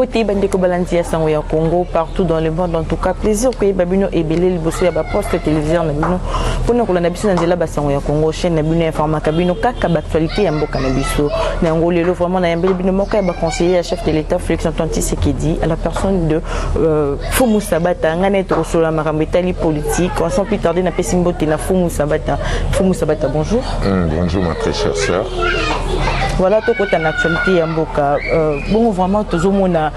côté bandeko balanzi ya sango ya Congo partout dans le monde. En tout cas plaisir que babino ebele liboso ya ba poste télévision na bino pona kolanda biso na nzela ba sango ya Congo chaîne na bino informa kabino kaka ba actualité ya mboka na biso na ngo lelo vraiment na yambeli bino moko ya ba conseiller chef de l'état Félix Antoine Tshisekedi à la personne de Fumu Sabata ngana to sola makambo etali politique sans plus tarder na pesimbote na Fumu Sabata bonjour. Bonjour ma très chère sœur. Voilà tout côté en actualité ya mboka bon vraiment tozomona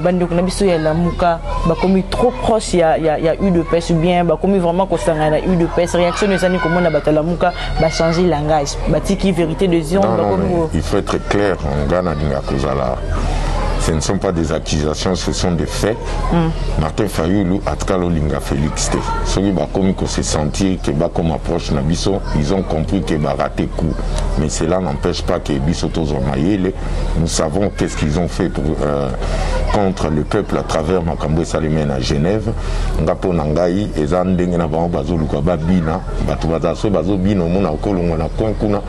bandeko na biso ya lamuka ba comme trop proche ya eu de paix ou bien ba comme vraiment kosanga na eu de paix réaction ezani komona batalamuka ba changer langage batiki vérité de Zion ba comme il faut être clair en Ghana dinga kozala. Ce ne sont pas des accusations, ce sont des faits. Martin Fayulu, Atkalo Linga Félix, ceux qui se sentir que comme approche Nabiso, ils ont compris que raté coup. Mais cela n'empêche pas que Bissotos nous savons qu'est-ce qu'ils ont fait pour, contre le peuple à travers Makambwe Salimène à Genève. Ngapo Nangaï, Ezandengena Bazo Lukaba Bina, Batubazaso, Bazo Bino, Mona Kolonga na Konkuna,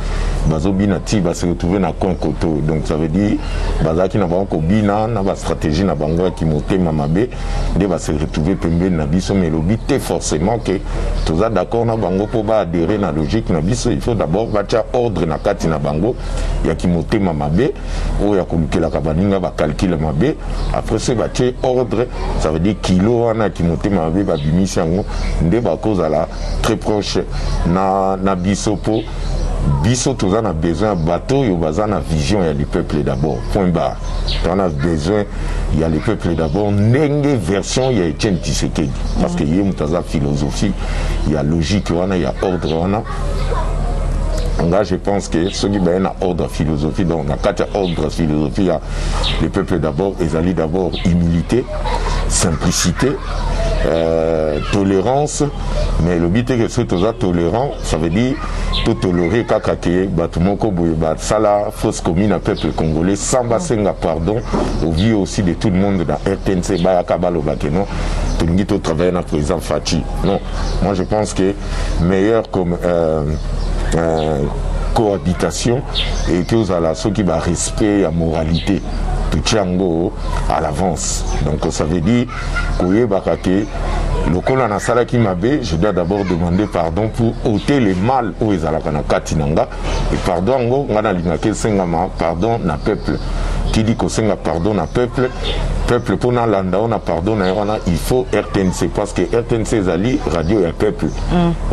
Bazo Bina Tiba se retrouver na Konkoto. Donc ça veut dire, Bazaki na Banko Bina. Na ba stratégie na bango qui monté mamabe de va se retrouver pembe na biso mais le but est forcément que tous d'accord na bango pour ba adhérer na logique na biso il faut d'abord bacha ordre na kati na bango ya ki monté mamabe ou ya kulukela ka baninga ba calcul mabe après c'est bacha ordre ça veut dire kilo wana ki monté mamabe ba bimisi yango nde ba cause la très proche na biso po biso tous on a besoin bateau yo bazana vision ya le peuple d'abord point barre. On a besoin il y a le peuple d'abord nenge version il y a Etienne Tshisekedi parce que il y a une philosophie il y a logique il y a ordre là je pense que ceux qui ont ordre philosophie donc on a quatre ordres philosophie il y a le peuple d'abord ils allaient d'abord humilité simplicité tolérance mais le but est que ce tout ça tolérant ça veut dire tout tolérer kakake batumoko boyeba sala fausse commune à peuple congolais sans basenga pardon au vu aussi de tout le monde dans RTNC bayaka balobake non tout le monde travaille dans président Fachi non moi je pense que meilleur comme cohabitation et que vous allez ceux qui va respect à moralité tout tchango à l'avance donc ça veut dire que bakake le col na sala qui m'abe je dois d'abord demander pardon pour ôter les mal aux ezalaka na katinanga et pardon ngo ngana lingake sengama pardon na peuple qui dit que senga pardon na peuple pour na landa on a pardon na il faut RTNC parce que RTNC zali radio ya peuple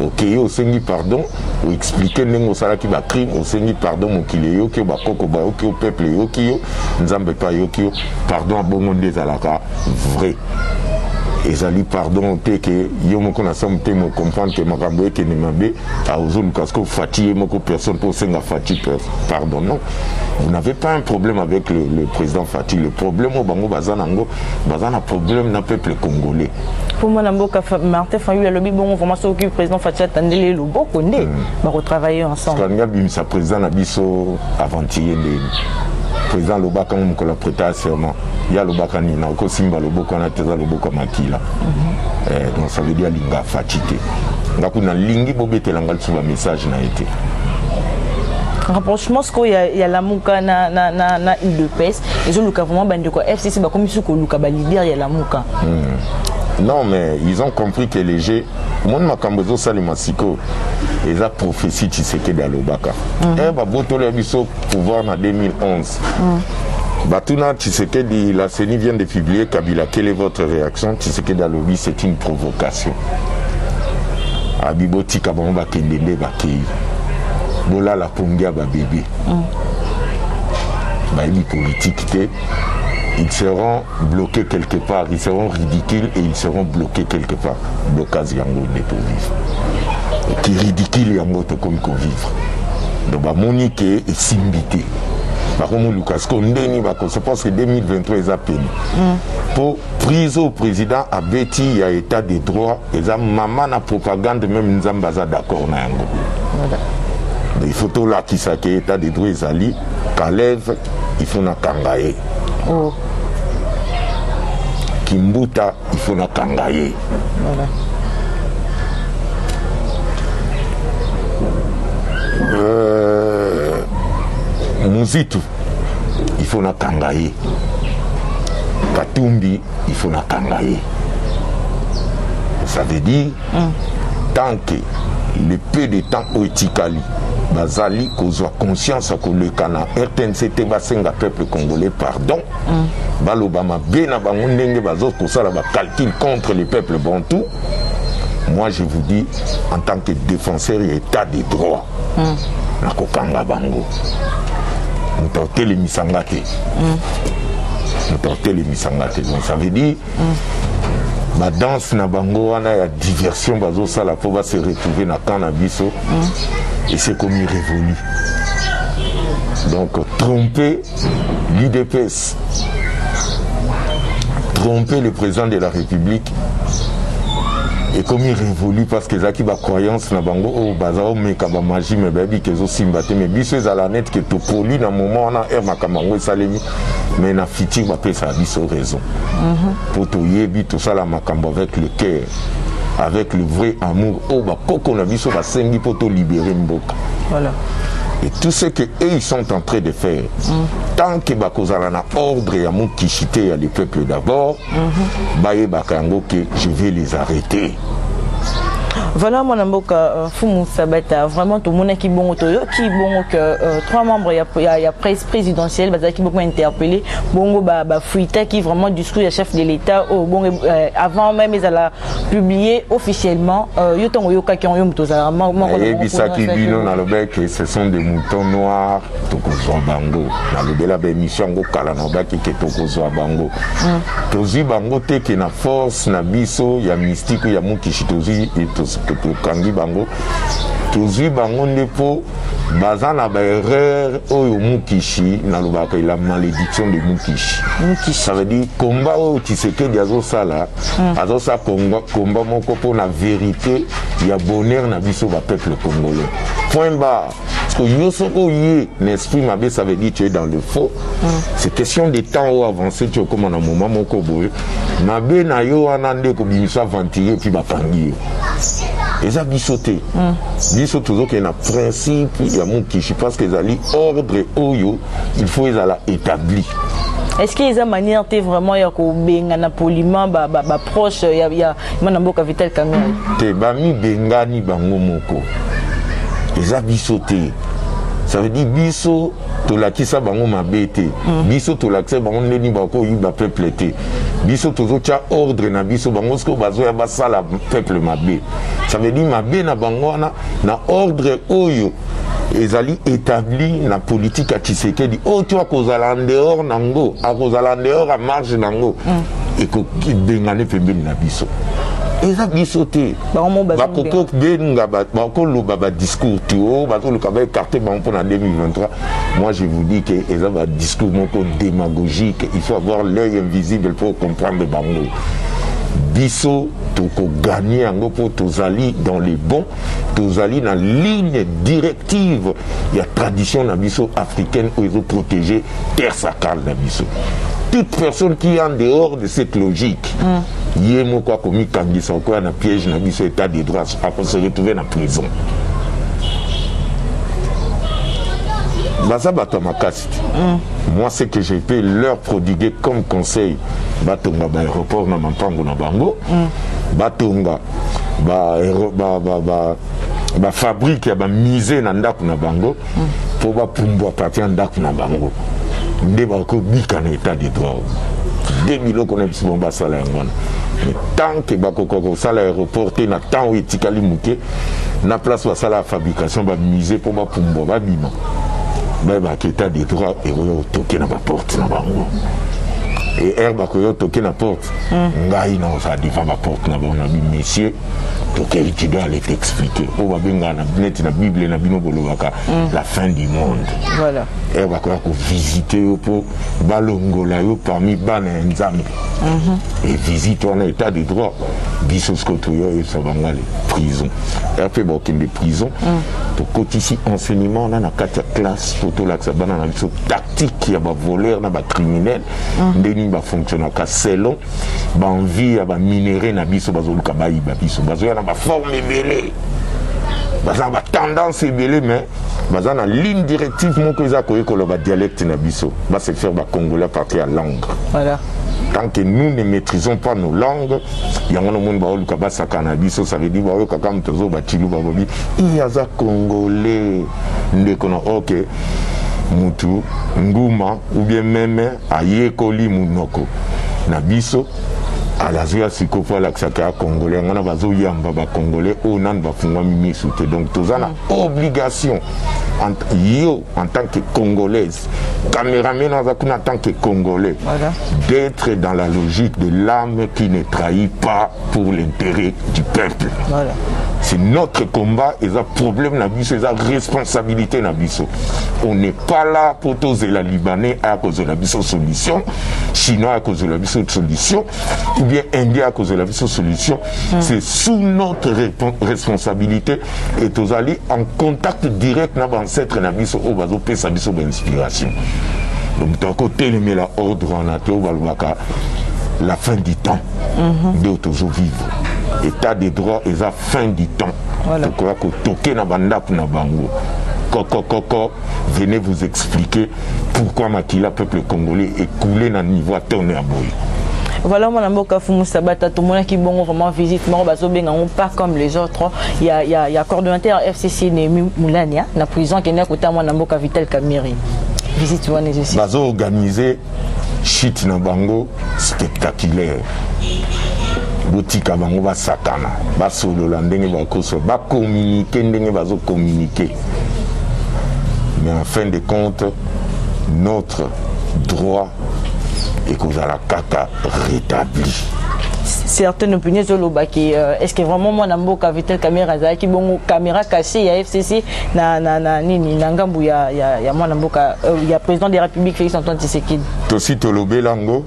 OK au sengi pardon ou expliquer nengo sala qui ba crime au sengi pardon mokile yo ki ba koko ba OK au peuple yo ki yo nzambe pa yo ki yo pardon bongo ndezalaka vrai ezali pardon te que yo moko na somme te mo comprendre que makambo ke ni mabe a ozulu parce que fatigué moko personne pour senga fatigue pardon non vous n'avez pas un problème avec le président Fati le problème au bango bazanango bazana problème na peuple congolais pour moi namboka Martin Fayulu lobby bon vraiment ce que le président Fati attendait le boko ndé ba retravailler ensemble parce que ngabim sa président na biso avant-hier président Lobaka on ko la prêter serment il y a Lobaka ni na ko simba Loboko na teza Loboko makila donc ça veut dire linga fatigué ngakuna lingi bobetela ngal sur message na été rapprochement ce qu'il y a la muka na eu de paix et je luka vraiment bande quoi FCC ba comme suko luka ba leader il y a la muka non mais ils ont compris que les jeux mon makambozo salimasiko et la prophétie Tshisekedi à Lobaka ba botole biso pouvoir en 2011 Batuna Tshisekedi la CENI vient de publier Kabila quelle est votre réaction Tshisekedi à lobby c'est une provocation Abiboti kabamba kendele bakei bola la pongia ba bébé baïbi politique ils seront bloqués quelque part ils seront ridicules et ils seront bloqués quelque part blocage yango ne pour vivre qui ridicule yango to comme qu'on vivre donc ba monique et simbité par contre Lucas Kondeni ba ko je pense que 2023 ils a peine pour prise au président a beti il y a état de droit et ça maman na propagande même nzamba za d'accord na yango des photos là qui s'est état de droit ezali Kalev il faut na kangaye Kimbuta il faut na kangaye Muzitu il faut na kangaye Katumbi il faut na kangaye. Ça veut dire tant que le peu de temps au Tikali bazali kozwa conscience que le Kana RTNCT basenga peuple congolais pardon balobama bena bango ndenge bazo kosala ba calcul contre le peuple bantou. Moi je vous dis en tant que défenseur et état de droit na kokanga bango mutote le misangate mutote le misangate. Donc ça veut dire ma danse na bango wana ya diversion bazo sala pour se retrouver na cannabis et c'est comme il révolu. Donc tromper l'IDPS, tromper le président de la République et comme il révolu parce que zaki ba croyance na bango o bazao meka ba magie me baby kezo simbate me biso ezala net que to poli na moment na er makamango salemi mais na fiti ba pesa biso raison pour to yebi to sala makambo avec le cœur, avec le vrai amour o ba koko na biso ba sengi pour to libérer mboka. Voilà. Et tout ce que eux ils sont en train de faire, tant que bakozala na ordre ya mukishite ya le peuple d'abord, baye bakango que je vais les arrêter. Voilà mon amboka Fumu Sabata, vraiment tout le monde qui bon qui bon que 3 membres il y a presse présidentielle qui beaucoup interpellé bongo ba fuita qui vraiment discours du chef de l'État au bon avant même ils allaient publier officiellement yo tongo yo ka qui ont mutozala et bisa qui bino na lobe que ce sont des moutons noirs to kozwa bango na lobe la émission go kala na ba ki to kozwa bango tozi bango te que na force na biso ya mystique ya mukishitozi et que kangi bango tozwi bango ndepo baza na ba erreur oyo mukishi na lobaka la malédiction de mukishi. Ça veut dire combat oyo Tshisekedi azosala azosa combat moko pour la vérité ya bonheur na biso ba peuple congolais. Point barre. Parce que yosoko yé l'esprit mabe, ça veut dire tu es dans le faux. C'est question de temps où avancer tu es comme un moment moko boye mabe na yo anande ko bimisa ventiller puis bakangi et ça bisoté biso toujours qu'il y a un principe il y a mon qui je pense que zali ordre oyo il faut les ala établi. Est-ce qu'ils ont manière vraiment ya ko benga na poliment ba proche ya manamboka Vital Kamerhe te ba mi bengani bango moko et ça bisoté. Ça veut dire biso to la kisa bango mabete biso to la kisa bango ndeni bako yiba peuple te biso tozo tia ordre na biso bango sko bazo ya basala peuple mabe. Ça veut dire mabe na bango na ordre oyo ezali établi na politique à Tshisekedi o tu a kozala en dehors nango a kozala en dehors à marge nango et ko bengane pembeni na biso. Eza bisoté bakoko benga bakolo baba discours tout bakolo ka ba carte ban pour en 2023. Moi je vous dis que eza ba discours moko démagogique, il faut avoir l'œil invisible pour comprendre bango. Biso toko gagner ngo pour tozali dans les bons, tozali dans ligne directive il y a tradition na biso africaine où ils ont protégé terre sacrale na biso. Toute personne qui est en dehors de cette logique, yé moko a commis kangisa quoi na piège na biso état de droit après se retrouver en prison. Baza bato makasi. Moi ce que je peux leur prodiguer comme conseil, batonga ba aéroport na mampango na bango, batonga ba fabrique ya ba misé na ndako na bango, pour ba pumbo partir ndako na bango. Ndeba ko bika na état de droit. 2000 ko na biso bomba sala ngwana. Tant que bakoko sala aéroport na tant etikali muke na place wa sala fabrication ba musée pour ba pumbo ba bima. Ba état de droit et toquer na ba porte na bango. Et herba ko toquer na porte. Ngai na ça devant ba porte na bango na messieurs. Toquer tu dois aller t'expliquer. O ba benga na net na Bible na bino bolobaka la fin du monde. Voilà. Et va quoi visiter pour balongola yo parmi bana nzambe et visite en état de droit biso skoto yo et sabangale prison et fait beaucoup de prison pour côté ici enseignement na 4 classe photo la bana na biso tactique ya ba voleur na ba criminel ndeni ba fonctionner ka selon ba envie ya ba minerai na biso bazoluka ba iba biso bazo na ba forme belé baza ba tendance belé mais baza na ligne directive mon que za ko ekolo ba dialecte na biso va se faire ba congolais partir à langue. Voilà. Tant que nous ne maîtrisons pas nos langues, il y a un monde qui va se cannabis, ça veut dire il y a des Congolais, ok, Mutu, Nguma, ou bien même Ayekoli Munoko, Nabiso. À la zone sikofa la ksaka congolais ngana bazo yamba ba congolais o nan ba fungwa mimi soute donc tous ana obligation en tant que congolaise caméraman en tant que congolais d'être dans la logique de l'âme qui ne trahit pas pour l'intérêt du peuple. Voilà. C'est notre combat et ça problème na biso, c'est responsabilité na biso. On n'est pas là pour toser la Libanais à cause de la biso solution, Chinois à cause de la biso solution, ou bien Indien à cause de la biso solution. C'est sous notre responsabilité et tous allés en contact direct na ancêtre na biso au bazo pesa biso d'inspiration. Donc d'un côté le met la ordre en ato balbaka la fin du temps de toujours vivre. État des droits et la fin du temps. Voilà. Venez vous expliquer pourquoi Makila, peuple congolais, est coulé dans le niveau à tourner à boy. Voilà, mon amour, Kafou Sabata, tout le monde qui bon vraiment visite, pas comme les autres. Il y a coordonnateur FCC Moulania, la prison qui est à côté de mon amour, Vital Kamiri. Visite, moi, nécessaire. Bazo organisé, shit na bango, spectaculaire. Botika bango ba satana ba solola ndenge ba koso ba communiquer ndenge bazo communiquer, mais en fin de compte notre droit est cause à la kaka rétabli. Certaines opinions sur le baki est-ce que vraiment mon ambo Vital caméra za ki bongo caméra cachée ya FCC na nini na ngambu ya mon ambo ya président de la République Félix Antoine Tshisekedi tosi tolobe lango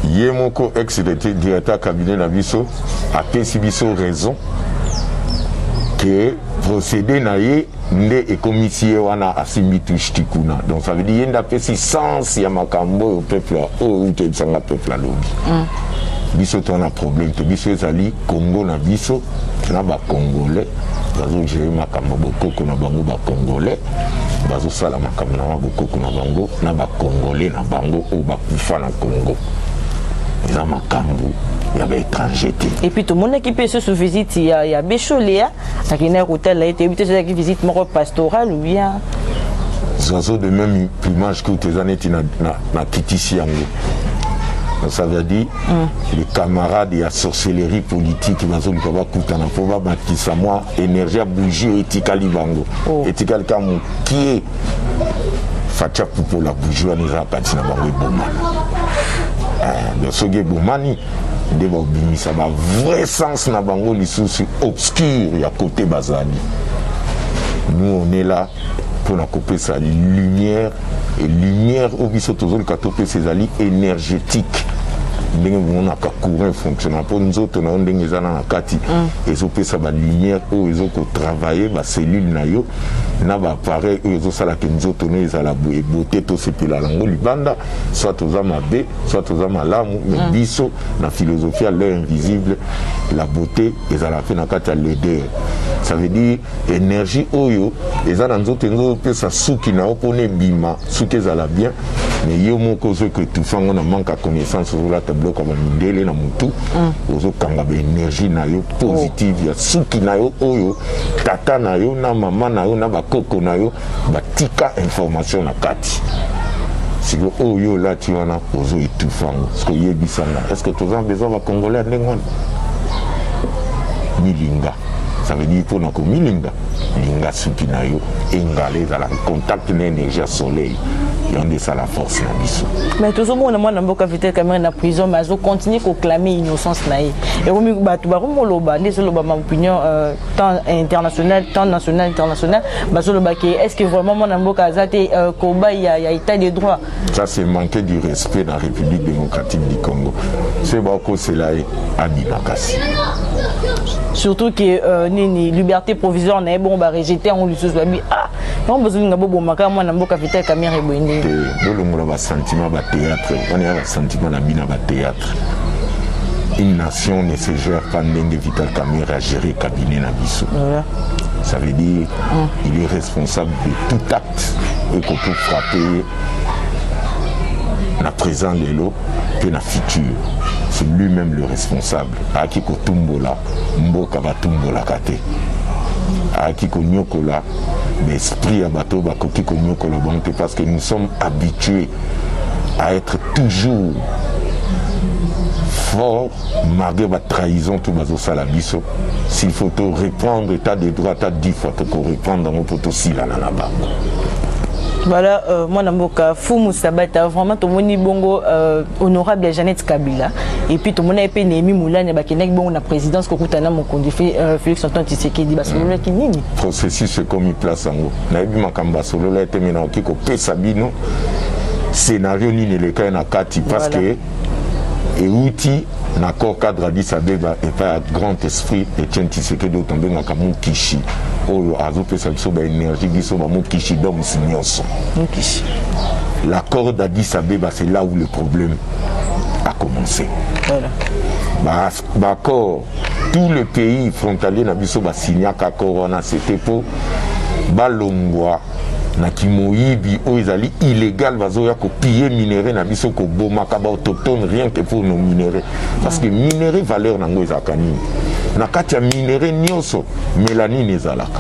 Yemoko ex-directeur cabinet na biso a pesi biso raison que procédé na ye nde ekomisie wana asimbi tushtikuna, donc ça veut dire yenda pesi sens ya makambo au peuple au utebisanga peuple alobi biso to na problème to biso ezali Congo na biso na ba congolais bazo gérer makambo bokoko na bango ba congolais bazo sala makambo na bokoko na bango na ba congolais na bango o ba kufa na Congo. Et puis tout le monde qui peut se visite, il y a Bécholéa, qui est un hôtel, il y a une visite pastorale ou bien. Oiseaux de même plumage que tes années na Kitisi. Ça veut dire les camarades et la sorcellerie politique qui vont se faire coûter na pova bâtisse moi énergie bougie etikali bango etikali comme qui est fatia pour la bougie on ira partir na bango bomba. De ce que Boumani, de ça va vrai sens na bango lisusu obscur et à côté Bazali. Nous on est là pour couper sa lumière et lumière au biso toujours ka topé ses alliés énergétiques. On a un courant fonctionnant pour nous autres, on a des kati et so pesa ba lumière ou ils ont travailler ba cellule na yo na ba appareil ils ont ça la que nous autres nous à la beauté tout c'est puis la langue libanda soit aux amabe soit aux amalamu mais biso na philosophie à l'œil invisible la beauté ils à la fin na kati à l'odeur, ça veut dire énergie oyo ils ont nous autres pesa suki na opone bima suki za la bien mais yo moko zo que tout fa on manque à connaissance sur la tableau comme mindele na mutu ozo kanga ba énergie na yo positive ya suki na yo oyo tata na yo na mama na yo na ba koko na yo batika information na kati si oyo là tu wana ozo etufanga parce que yebisanga est-ce que tous en besoin va congolais ndengwana milinga ça veut dire pour nako milinga linga suki na yo engale za la contact na énergie soleil et ça la force na biso. Mais tout le monde na mboka Vital Kamere na prison mais zo continue ko clamer innocence na ye et komi batu ba ko loba ndese loba ma opinion tant international tant national international bazo loba ke est-ce que vraiment mon mboka azate koba ya état de droit, ça c'est manquer du respect dans la République démocratique du Congo. C'est bako c'est là Abinakasi. Surtout que nini liberté provisoire na bon ba rejeter on lui sous ah on besoin ngabo bo maka moi na mboka Vital Kamere boyende bolongola ba sentiment ba théâtre on est ba sentiment na bina ba théâtre. Une nation ne se gère pas ndenge Vital Kamere à gérer cabinet na biso. Ça veut dire il est responsable de tout acte et qu'on peut frapper na présent lelo pe na futur. C'est lui-même le responsable. Aki ko tumbola mboka ba tumbola kate. Aki ko nyokola l'esprit à bateau ba koki ko nyokola bonte parce que nous sommes habitués à être toujours fort malgré la trahison tout bazo salabiso. S'il faut te répondre t'as des droits t'as 10 fois te répondre dans mon poteau si la nanaba. Voilà, moi Namboka Fumu Sabata, vraiment tout le monde bongo honorable Jeannette Kabila. Et puis tout le monde a été Némi Moulane, Bakenek, bon, la présidence, Kokutana, mon conduit, Félix Antoine Tshisekedi, Basolo, qui nini. Processus, c'est comme il place en haut. Naïbi Makamba Solo, là, était maintenant qui coupé Sabino, scénario, ni les cas, na Kati, parce que, et outil, l'accord cadre Addis Abeba et pas grand esprit Etienne Tshisekedi tombé dans Kamou Kishi oh azope ça so ba énergie biso ba mon Kishi dom signoso Kishi. L'accord d'Addis Abeba c'est là où le problème a commencé. Voilà. D'accord, tout le pays frontalier na biso ba signé accord on a c'était pour balongwa na kimoyibi o ezali illégal bazoya ko piller minerai na biso ko bomaka ba autochtone rien que pour nos minéraux parce que minerai valeur nango ezakani na kati ya minerai nyonso mélanine ezalaka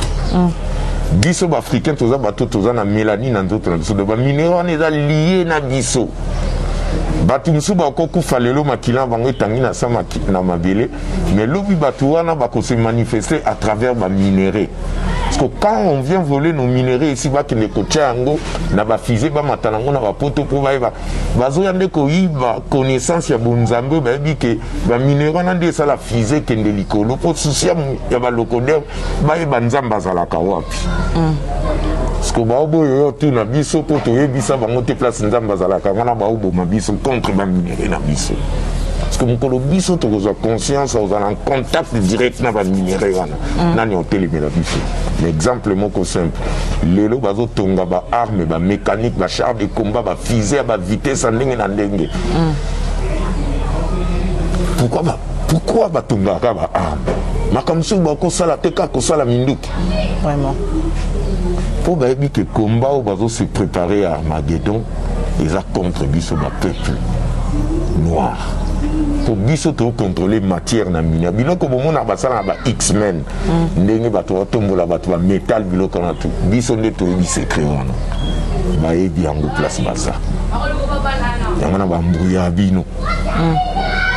biso ba africain toza bato toza na mélanine na nzoto na biso de ba minerai on eza lié na biso bato mosusu bakokufa lelo makila bango etangi na sa na mabele mais lobi bato wana bako se manifester à travers ba minerai. Parce que quand on vient voler nos minéraux ici, bah, qu'il ne coûte ango, n'a pas fisé, bah, matanango, n'a pas poto pour bah, bazo yande ko yiba connaissance ya bonzambe, bah, dit que bah, minéraux n'ande ça la fisé qu'en délicolo, pour soucier ya bah locoder, bah, banzamba za la kawapi. Parce que bah, obo yo tout na biso pour to yebisa bah, monter place nzamba za la kawana bah, obo ma biso contre bah minéraux na biso. Parce que mon colobiso, tu as conscience, vous avez un contact direct avec les minéraux. Nani on télémé la biso. L'exemple est simple. Les lots bazo tonga ba armes, ba mécanique, ba char de combat, ba fusée, ba vitesse en ligne en ligne. Pourquoi ba tonga ba armes? Ma comme ça ba ko sala teka ko sala minduki. Vraiment. Pour ba bi que combat ou bazo se préparer à Armageddon, ils a contre biso ba peuple noir. Pour biso to contrôler matière na mine biloko bomo na basala ba X-Men ndenge bato tombola bato ba métal biloko na tout biso nde to bi secret wana ba ebi yango place basa yango na ba mbouya bino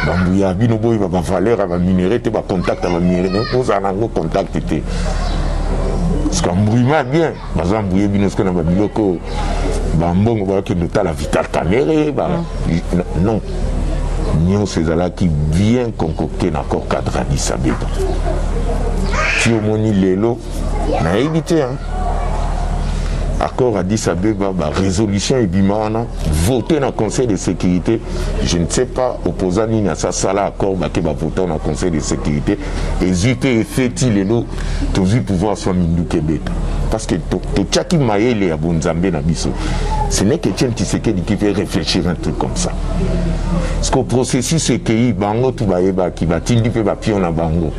bambuya bino boy ba valeur ba minerai te ba contact ba minerai on a nango contact te parce que mbouya bien baza mbouya bino ce que na ba biloko ba mbongo ba ke nota la vital caméré ba non Nion César qui vient concocter un accord cadre à Addis Abeba. Si on moni lelo, na évité accord à Addis Abeba, résolution et bimana, voter dans le Conseil de sécurité, je ne sais pas, opposant ni à ça, ça là, accord, qui va voter dans le Conseil de sécurité, et ZUP et fait-il et tous les pouvoirs soit mindu Québec. Parce que tout Tchaki Maël à Bonzambe Nabiso, ce n'est que Etienne Tshisekedi qui fait réfléchir un truc comme ça. Parce qu'au processus, c'est qu'il bango tout baéba qui va tindi pe pion na bango.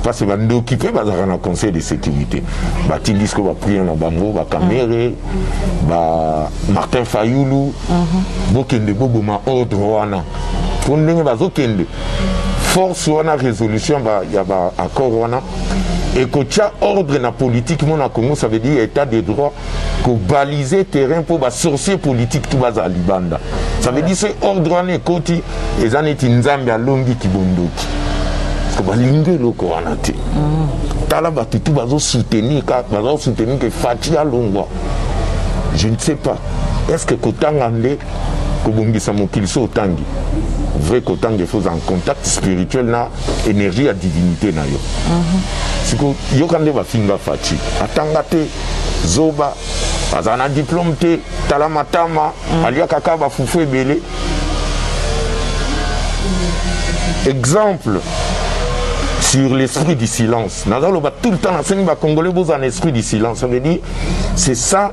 Parce que bando occupé dans le Conseil de sécurité. Bah tindi ce que va prier na bango, ba Kamere, ba Martin Fayoulou, bokende boboma ordre wana. Pour ndenge bazokende. Force wana résolution ba ya ba accord wana. Et que tu as ordre dans la politique, mon Congo, ça veut dire état de droit, que baliser terrain pour les sorciers politiques tout bas à Libanda. Ça veut dire c'est ordre en écoti, et ça n'est une zambe à longi qui bondoki. Parce que balingue le coranate. Talaba tout bas soutenir que Fatia Longwa. Je ne sais pas. Est-ce que Kotangande, que Bongisa Mokilso Tangi, vrai Kotangi faut en contact spirituel na énergie à divinité na yo. C'est que yo kande ba finga fati atanga te zoba azana diplôme te talamatama alia kaka ba fufu ebele. Exemple sur l'esprit du silence. Nazalo ba tout le temps enseigner ba congolais vous en esprit du silence. Ça veut dire c'est ça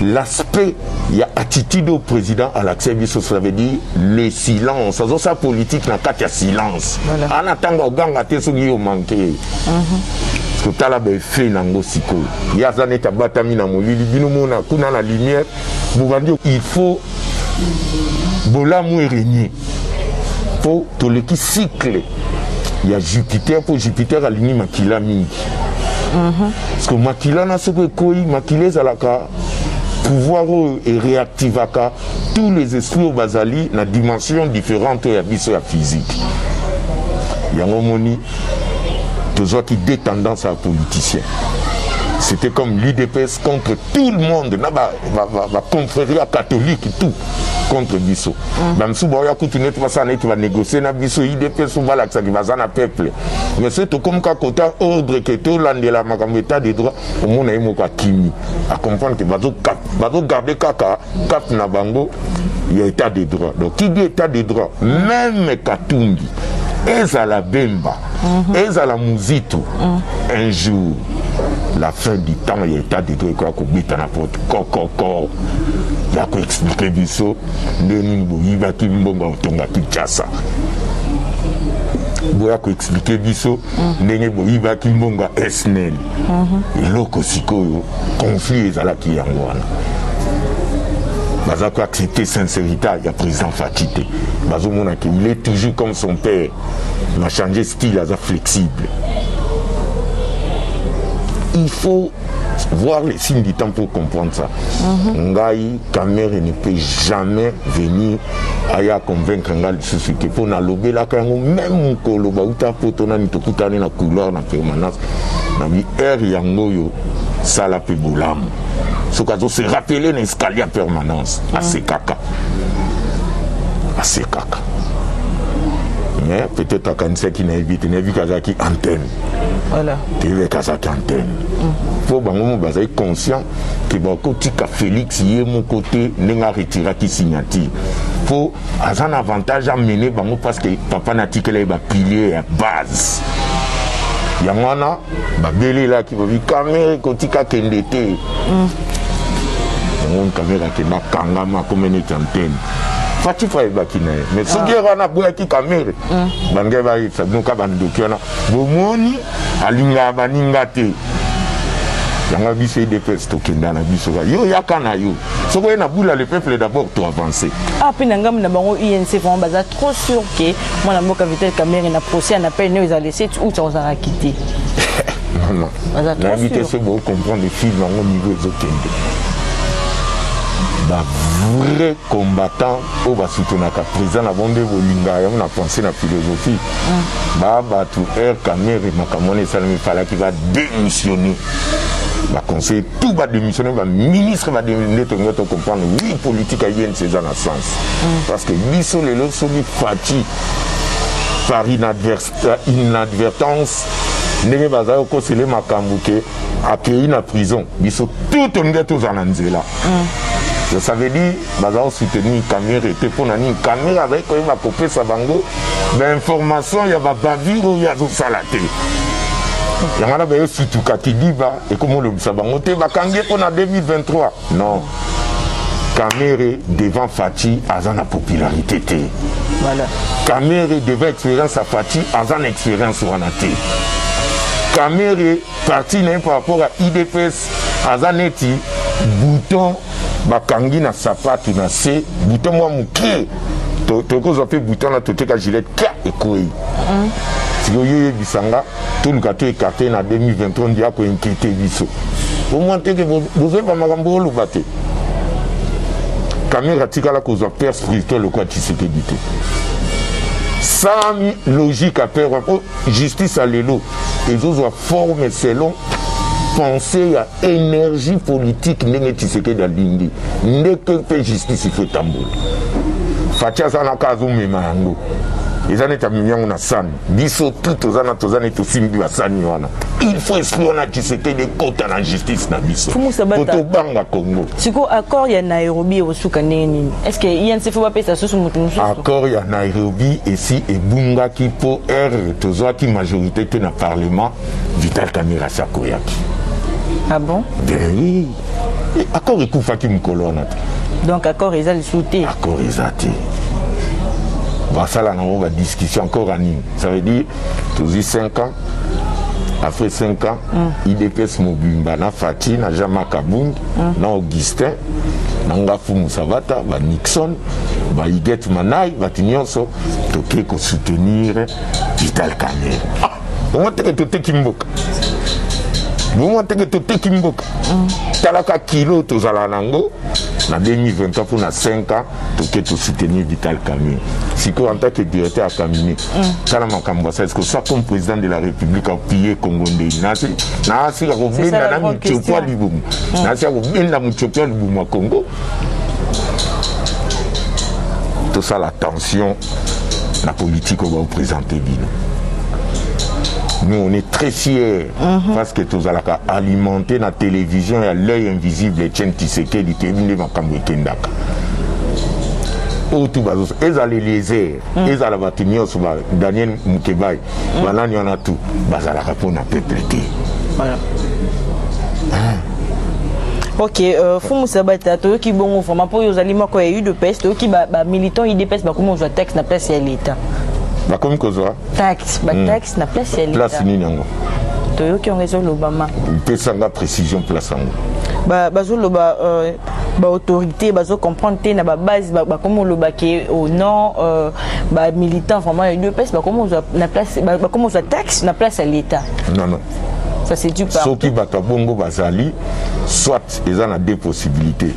l'aspect, il y a attitude au président à l'accès biso, ça veut dire le silence. Ça sa politique na kati ya silence. En attendant ganga te soki yo manqué. Parce que tala be fait nango siko. Ya zane tabatami na molili bino mona kuna la lumière. Il faut bolamu régné pour tout le qui cycle il y a Jupiter pour Jupiter aligné makila mingi parce que makila na soko koi makila zalaka pouvoir et réactivaka tous les esprits au bazali na dimension différente ya biso ya physique yango moni toujours qui des tendances à politicien. C'était comme l'IDPS contre tout le monde, la confrérie catholique et tout contre Bisso. Même si on va négocier na Bisso, l'IDPS va l'accéder à la peuple. Mais c'est comme quand on a ordre que tout l'andela makameta des droits, au monde a eu kimi à comprendre que va garder kaka cap na bango, il y a état des droits. Donc qui dit état des droits, même Katumbi, ezala bemba, ezala muzito, un jour. La fin du temps, il y a état de droit quoi qu'on met à la porte. Coco. Il y a qu'à expliquer Bisso. Il va qui mbonga otonga Kinshasa. Il y a qu'à expliquer Bisso. Il va qui mbonga SNL. Et l'autre siko conflit est à la qui est en wana. Baza quoi accepter sincérité, il y a président Fatité. Bazo monaki, il est toujours comme son père. Il a changé style, il est flexible. Il faut voir les signes du temps pour comprendre ça. Ngai, Kamere ne peut jamais venir à convaincre Ngai de ce que pour na lobé la kango même ko loba uta potona ni tokutane na couleur na permanence na mi air yango yo sala pe bolam. Ce cadeau se rappeler l'escalier en permanence à ces caca. À ces caca. Mais peut-être à Kanse qui n'a évité, n'a vu Kazaki antenne. Voilà. Tu veux Kazaki antenne. Il faut être conscient que côté Félix, il est mon côté, n'a retiré qui signature. Il faut avoir un avantage à mener parce que papa n'a dit qu'il a pilier à base. Il y a un belé là qui va dire caméra côté Kendete. Une caméra qui va kangama comme une antenne. Fati fa bakina mais so gera na boya ki caméra bangeba isa nuka bandukiona bomoni alinga baninga te yanga biso de pesto kindana biso yo yakana yo so ko na bula le peuple d'abord to avancer puis ngam na bango INC vont baza trop sûr que moi na mboka vitel caméra na procès na peine ils a laissé ou ça va quitter non l'invité c'est pour comprendre les films au niveau des autres vrai combattant au bas soutenir le président a bondé bolinga on a pensé la philosophie baba tout air caméra makamone salami fala qui va démissionner va conseiller tout va démissionner va ministre va démissionner to comprendre oui politique a eu ces en sens parce que biso le lo sobi fati par inadvertance ndenge baza ko sele makambuke a pays na prison biso tout on est tous en anzela. Ça veut dire que soutenir caméra et pour une caméra avec quoi il va couper sa bango l'information il y a bavir ou il y a ça la télé il y a un surtout qui dit et comment le sabango te va kange on a 2023 non caméra devant Fati à la popularité voilà caméra devant expérience à Fati à une expérience sur la télé caméra parti par rapport à IDPS à un bouton bakangi na sapatu na se bouton moi muke to ko zo pe bouton na to te ka gilet ka ekoi si yo bisanga tout le gâteau écarté na 2023 dia ko inquiéter biso au moins te que vous avez pas makambo lu baté caméra tikala ko zo père spirituel le quoi tiseke dité sans logique à faire justice à l'élo et zo forme selon penser à énergie politique n'est que dans l'indi n'est que fait justice il faut tambour fatia sana kazo memango ezana tamiyang na san biso tout ozana tozana to simbi basani wana il faut explorer qui c'était des côtes à la justice na biso poto banga Congo siko accord ya Nairobi osuka nini est-ce que INC faut pas pesa sous mutu accord ya Nairobi ici et bunga qui pour tozo qui majorité te na parlement Vital Kamerhe Sakoyaki. Ah bon? Ben oui. Accord et Koufaki Mkolona. Donc accord ils ont sauté. Accord ils ont été. Bah ça là on va discussion encore en ligne. Ça veut dire tous 5 ans. Après 5 ans, IDPS Mobimba na Fati na Jama Kabung na Augustin nanga Fumu Savata, ba Nixon, ba Iguette Manai, ba Tignonso, toke ko soutenir Vital Kamerhe. Comment est-ce que tu Kimboka? Comment est-ce que tu Kimboka? Talaka kilo tozala nango na 2023 pour na 5 ans toke to soutenir Vital Kamerhe. Si en tant que directeur à Kamine, kala makambo sa est-ce que soit comme président de la République a pillé Congo ndé nasi na asi ko benda na mutopwa libumu. Na asi ko benda mutopwa libumu Congo. Tout ça la tension la politique on va vous présenter bino. Nous, on est très fiers parce que tout ça a alimenté la télévision et à l'œil invisible les chaînes Tshisekedi qui terminent ma cambo Kendaka. Autour bazos, ils allaient les airs, ils allaient bâtir sur Daniel Mukebai, voilà il y en a tout, bazala pour na peuple. Voilà. Ok, Fumu Savata, toi qui bon vraiment pour les aliments quand il y a eu de peste, toi qui militant il dépêche comment on joue texte na place à l'État. Bah comme quoi taxe na place à l'État. Place ni nango. Toi qui ont raison l'Obama. Peut sanga précision place nango. Bazo loba autorité bazo comprendre té na base comment loba qui au nom militant vraiment il y a eu de peste comment on na place comment on joue taxe na place à l'État. Non. Ça c'est du partout. Ceux qui battent bongo bazali, soit ils ont deux possibilités.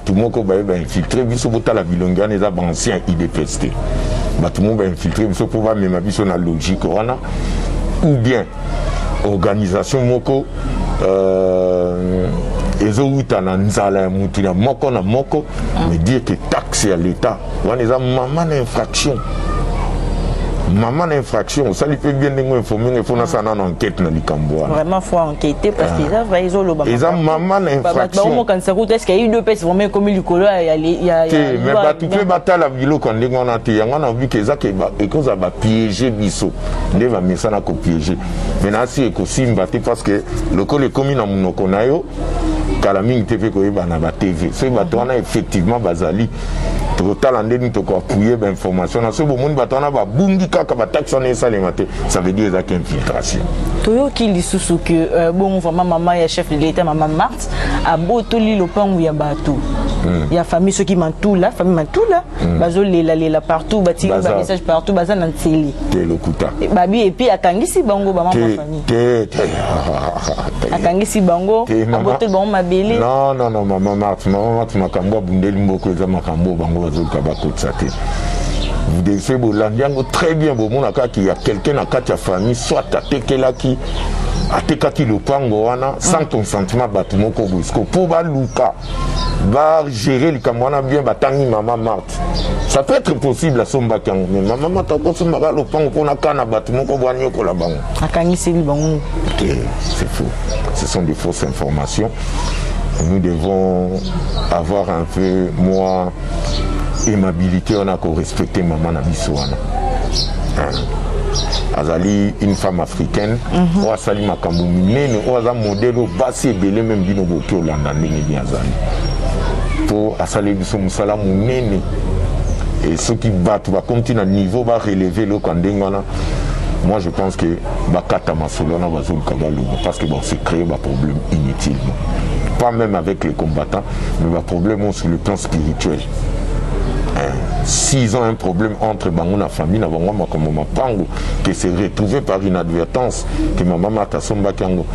Tout le monde va infiltrer, biso bota la bilonga les anciens IDPST. Tout le monde va infiltrer, biso pouvoir même biso na logique wana ou bien organisation moko ezoruta na nzala mutu na moko mais dire que taxe à l'État wana eza maman infraction. Maman infraction, ça lui peut bien nous informer, il faut faire une enquête dans les Cambois. Vraiment, il faut enquêter parce qu'ils ont ils ont maman infraction. Quand ça coûte, est-ce qu'il y a eu deux pèses vraiment comme il y a mais tu peux battre la ville quand on a vu que ça va piéger Bisso. Il va mettre ça à piéger. Maintenant, si il battre parce que le col est commis dans mon okonayo, Kalaming TV ko eba na TV. C'est bateau na effectivement bazali. Total en déni to ko appuyer l'information. Na ce moment bateau na ba bungi kaka ba taxe na ça les maté. Ça veut dire ça infiltration. Toyo ki lisusu que bon vraiment maman ya chef de l'État maman Marthe a botoli le pan où ya bateau. Il y a famille ceux qui m'entourent là, famille m'entoure là. Bazo lela partout, bati ba message partout, baza na nteli. Te lokuta. Babi et puis akangisi bango ba maman famille. Akangisi bango, abotel bango mabele. Non, maman Marthe makambo bundeli mboko eza makambo bango bazo kabako tsate. Vous devez faire très bien, qu'il y a quelqu'un dans la famille, soit à Tekelaki, à Tekaki le Pangoana, sans consentement, pour Baluka, va gérer le Kamwana bien, Batangi Maman Marthe. Ça peut être possible à son bacan, mais Maman Marthe a pas son bagage le Pango pour la canne à bâtiment qu'on voit pour la banque. C'est faux. Ce sont des fausses informations. Nous devons avoir un peu, moi, aimabilité, on a qu'à respecter maman Nabisouana. Azali, une femme africaine, on a sali makambo minene, on a un modèle basé belé même bino boki Hollanda ndenge bien azali. Pour asali biso musala munene et ceux qui battent va continuer à niveau va relever le kandengana. Moi je pense que bakata masolona bazol kabalo parce que bon c'est créer un problème inutilement. Pas même avec les combattants, mais un problème sur le plan spirituel. S'ils ont un problème entre la famille, qui s'est retrouvé par inadvertance, que maman Martha Somba Kango,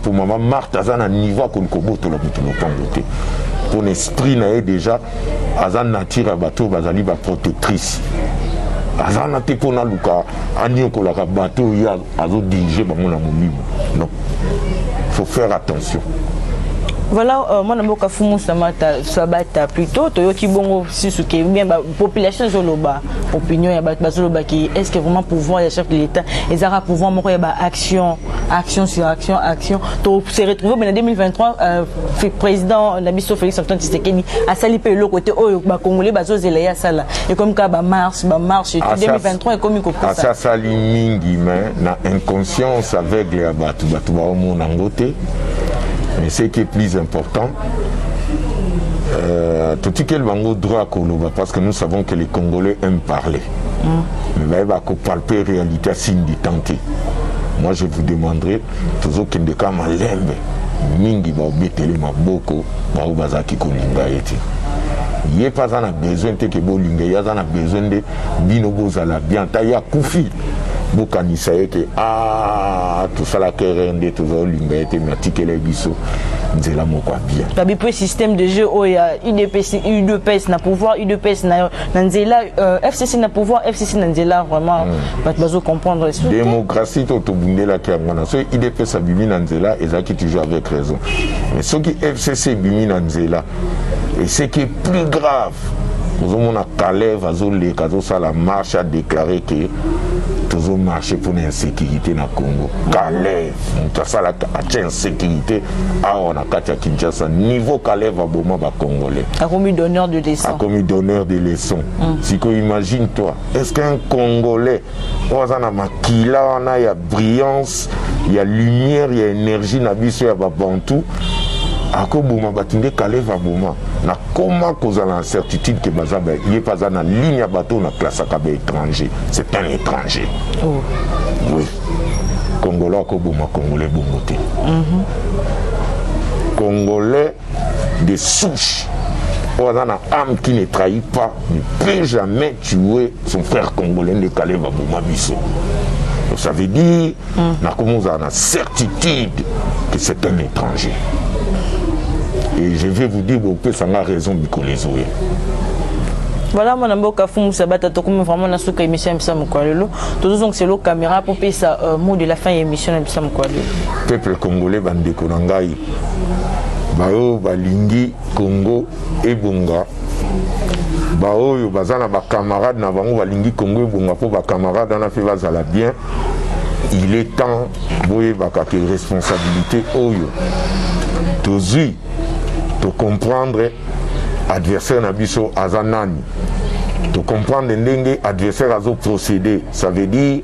pour maman Martha, ça n'a niveau qu'on koboto la mutu pour l'esprit n'a déjà, azan nature à bateau, bazali ba protectrice. Azan na te pour na luka, anyo ko la bateau ya azo diriger ba mon amumi. Non, faut faire attention. Voilà, moi je suis Fumu Savata plutôt. Toyoki bongo si ce qui est bien la population zoloba opinion ya bazoloba qui est-ce que vraiment pouvoir les chefs de l'État ils aura pouvoir moko ya action sur action to se retrouver en 2023 président Nabiso Félix Antoine Tshisekedi a sali pe le côté oyo ba congolais bazozela ya sala et comme ka ba marche 2023 et comme il comprend ça sali mingi mais na inconscience aveugle ya batu ba mon angote. Mais ce qui est plus important, tout ce qui est le droit à Koloba, parce que nous savons que les Congolais aiment parler. Mais il va palper réalité signe du tenter. Moi je vous demanderai, toujours qu'il y ait des cas mingi baobetele maboko bao bazaki kolinga ye te. Ye pas en a besoin te ke bolinga, ye en a besoin de bino bozala bien ta ya kufi bokanisa ye ke tosala kerende tozolinga ye te matikele biso nzela moko bien. Babi peu système de jeu oya UDPS na pouvoir, UDPS na nzela, FCC na pouvoir, FCC na nzela vraiment bazo comprendre ça. Démocratie to bundela ke ngana so UDPS a bimi na nzela ezaki toujours avec raison. Mais ce qui FCC bimi na nzela et ce qui est plus grave, nous avons Calais, la marche a déclaré que nous avons marché pour l'insécurité dans le Congo. Calais, nous avons la insécurité on a Kinshasa. Niveau Calais va bomber les Congolais. A commis d'honneur de leçons. A commis d'honneur de leçons. Si tu imagines toi, est-ce qu'un Congolais, on a makila, il y a brillance, il y a lumière, il y a énergie, il y a bantou. Ako boma batinde Calais va boma na comment cause la certitude que bazaba il est pas dans ligne à bateau na classe à étranger, c'est un étranger. Oh. Oui. Congolais ko boma Congolais bongoté. Congolais de souche. On a une âme qui ne trahit pas, ne peut jamais tuer son frère congolais de Calais va boma biso. Donc ça veut dire na comment on a la certitude que c'est un étranger. Et je vais vous dire, que ça a raison de les. Voilà, mon ami, comme vraiment dans cette émission, toujours c'est le caméra pour payer ça mot de la fin de l'émission. Peuple congolais, bande konangai, bao balingi Congo et Bonga, bao yo bazana ba camarade na bango balingi Congo et Bonga pour ba camarade na fait bazala bien. Il est temps, boye bakake responsabilité oyo. Tozu de comprendre adversaire nabiso azanani, de comprendre ndenge adversaire azo procéder, ça veut dire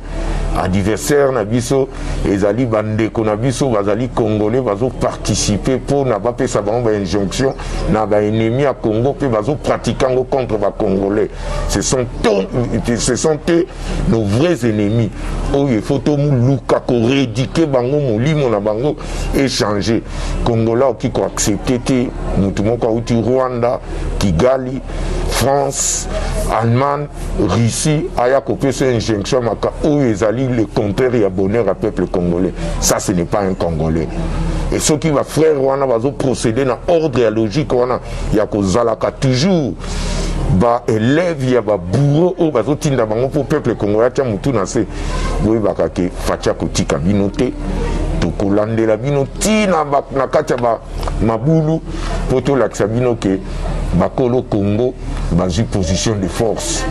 adversaire nabiso ezali bandeko nabiso bazali congolais bazo participer pour na ba pesa bango ba injonction na ba ennemi à Congo pe bazo pratiquer contre ba congolais. Ce sont nos vrais ennemis. Oh, il faut tout luka ko rédiquer bango molimo na bango échanger. Congolais qui ko accepter te mutumo ko uti Rwanda, Kigali, France, Allemagne, Russie, aya ko pesa injonction maka o ezali le contraire et bonheur à peuple congolais. Ça, ce n'est pas un Congolais. Et ceux qui va frère Rwanda va procéder dans l'ordre et la logique, il y a que toujours ba élève il y a ba bourreau au bazo tinda bango pour peuple congolais tia mutu na se boy bakake fatia kotika binote to kolandela bino tina ba na katia ba mabulu poto laksa bino ke bakolo Congo bazu position de force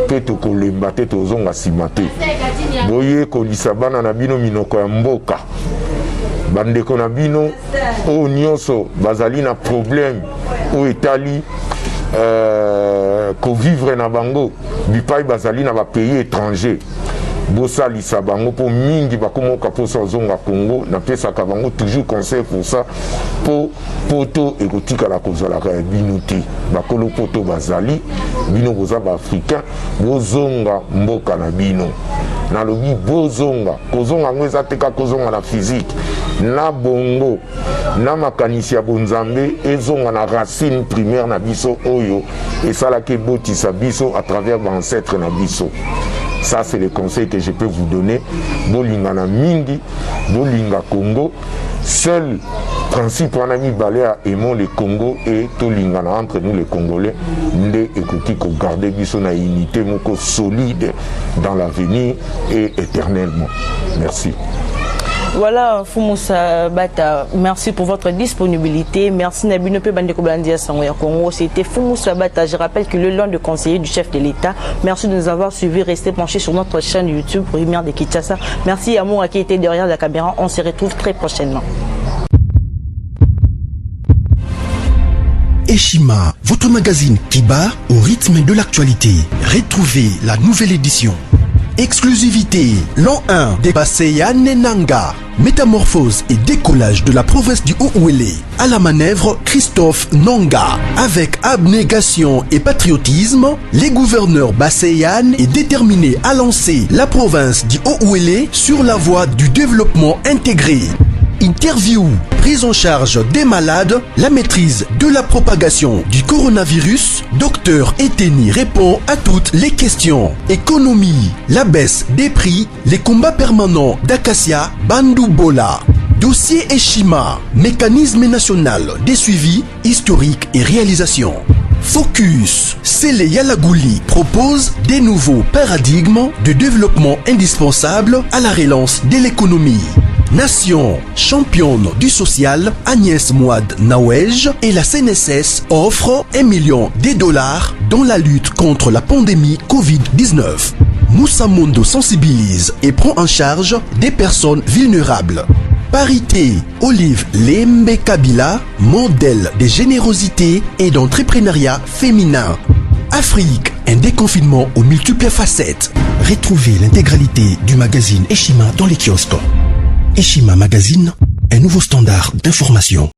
pe to kolemba te to zonga simate boye ko lisabana na bino minoko ya mboka bandeko na bino o nyonso bazali na problème o etali ko vivre na bango bipai bazali na ba pays étranger bosa lisa bango pour mingi bakomoka posa zonga Congo na pesa ka bango toujours conseil pour ça pour poto ekotika la kozala ka binuti bakolo poto bazali bino boza ba africain bozonga mboka na bino na lobi bozonga kozonga ngweza teka kozonga na physique na bongo na makanisi ya bonzambe ezonga na racine primaire na biso oyo esalaki botisa biso à travers l'ancêtre na biso. Ça, c'est le conseil que je peux vous donner. Bolinga na mingi, bolinga Congo. Seul principe on a mis balé à aimons le Congo et tout lingana entre nous les Congolais. Nde ekoti ko garder biso na unité moko solide dans l'avenir et éternellement. Merci. Voilà, Fumoussa Bata, merci pour votre disponibilité. Merci Nabino Bande Kobandia Sangoya Congo. C'était Fumoussa Bata. Je rappelle que le long de conseiller du chef de l'État. Merci de nous avoir suivis. Restez penchés sur notre chaîne YouTube pour Lumière de Kinshasa. Merci à moi qui était derrière la caméra. On se retrouve très prochainement. Eshima, votre magazine qui bat au rythme de l'actualité. Retrouvez la nouvelle édition. Exclusivité, l'an 1 des Basseyane Nanga. Métamorphose et décollage de la province du Haut-Ouélé. À la manœuvre, Christophe Nanga. Avec abnégation et patriotisme, les gouverneurs Basseyane est déterminé à lancer la province du Haut-Ouélé sur la voie du développement intégré. Interview, prise en charge des malades, la maîtrise de la propagation du coronavirus. Dr Eteni répond à toutes les questions. Économie, la baisse des prix, les combats permanents d'Acacia, Bandou Bola. Dossier Eshima, mécanisme national des suivis historiques et réalisations. Focus, Sele Yalagouli propose des nouveaux paradigmes de développement indispensables à la relance de l'économie. Nation, championne du social, Agnès Mouad Nawej et la CNSS offrent $1 million dans la lutte contre la pandémie Covid-19. Moussa Mondo sensibilise et prend en charge des personnes vulnérables. Parité, Olive Lembe Kabila, modèle de générosité et d'entrepreneuriat féminin. Afrique, un déconfinement aux multiples facettes. Retrouvez l'intégralité du magazine Eshima dans les kiosques. Eshima Magazine, un nouveau standard d'information.